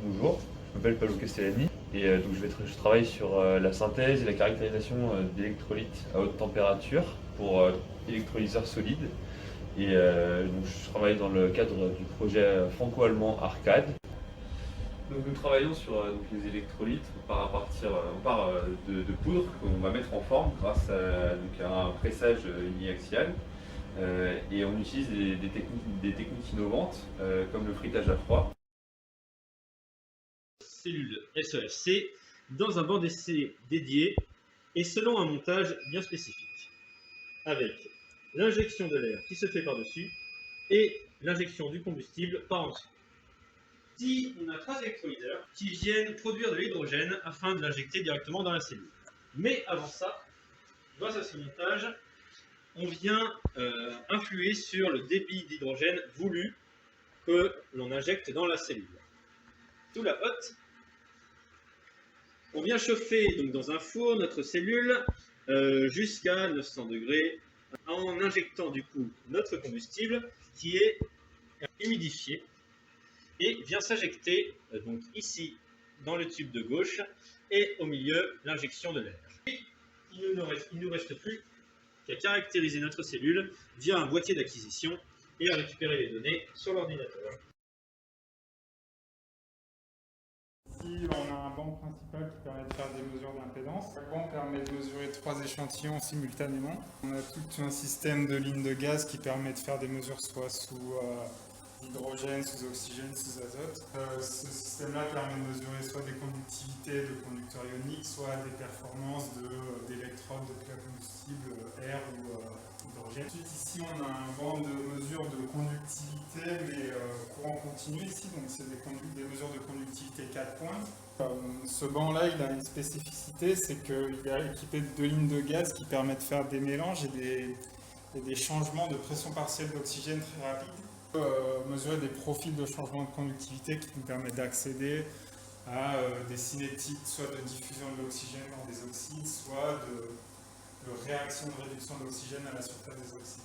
Bonjour, je m'appelle Paolo Castellani et donc je travaille sur la synthèse et la caractérisation d'électrolytes à haute température pour électrolyseurs solides. Donc je travaille dans le cadre du projet franco-allemand Arcade. Donc nous travaillons sur donc les électrolytes. On part de poudre qu'on va mettre en forme grâce à un pressage uniaxial. Et on utilise des techniques innovantes comme le frittage à froid. Cellule SEFC dans un banc d'essai dédié et selon un montage bien spécifique, avec l'injection de l'air qui se fait par-dessus et l'injection du combustible par en dessous. Ici, on a 3 électrolyseurs qui viennent produire de l'hydrogène afin de l'injecter directement dans la cellule. Mais avant ça, grâce à ce montage, on vient influer sur le débit d'hydrogène voulu que l'on injecte dans la cellule. Sous la hotte, on vient chauffer donc dans un four notre cellule jusqu'à 900 degrés en injectant du coup notre combustible qui est humidifié et vient s'injecter donc ici dans le tube de gauche et au milieu l'injection de l'air. Il ne nous reste plus qu'à caractériser notre cellule via un boîtier d'acquisition et à récupérer les données sur l'ordinateur. Ici, on a un banc principal qui permet de faire des mesures d'impédance. Chaque banc permet de mesurer 3 échantillons simultanément. On a tout un système de lignes de gaz qui permet de faire des mesures soit sous hydrogène, sous oxygène, sous azote. Ce système-là permet de mesurer soit des conductivités de conducteurs ioniques, soit des performances d'électrodes de plat combustible, air ou hydrogène. Ensuite, ici, on a un banc de mesure de conductivité, mais courant continu ici, donc c'est des mesures de conductivité 4 points. Ce banc-là, il a une spécificité, c'est qu'il est équipé de 2 lignes de gaz qui permettent de faire des mélanges et des changements de pression partielle d'oxygène très rapides. Mesurer des profils de changement de conductivité qui nous permettent d'accéder à des cinétiques, soit de diffusion de l'oxygène dans des oxydes, soit de réaction de réduction de l'oxygène à la surface des oxydes.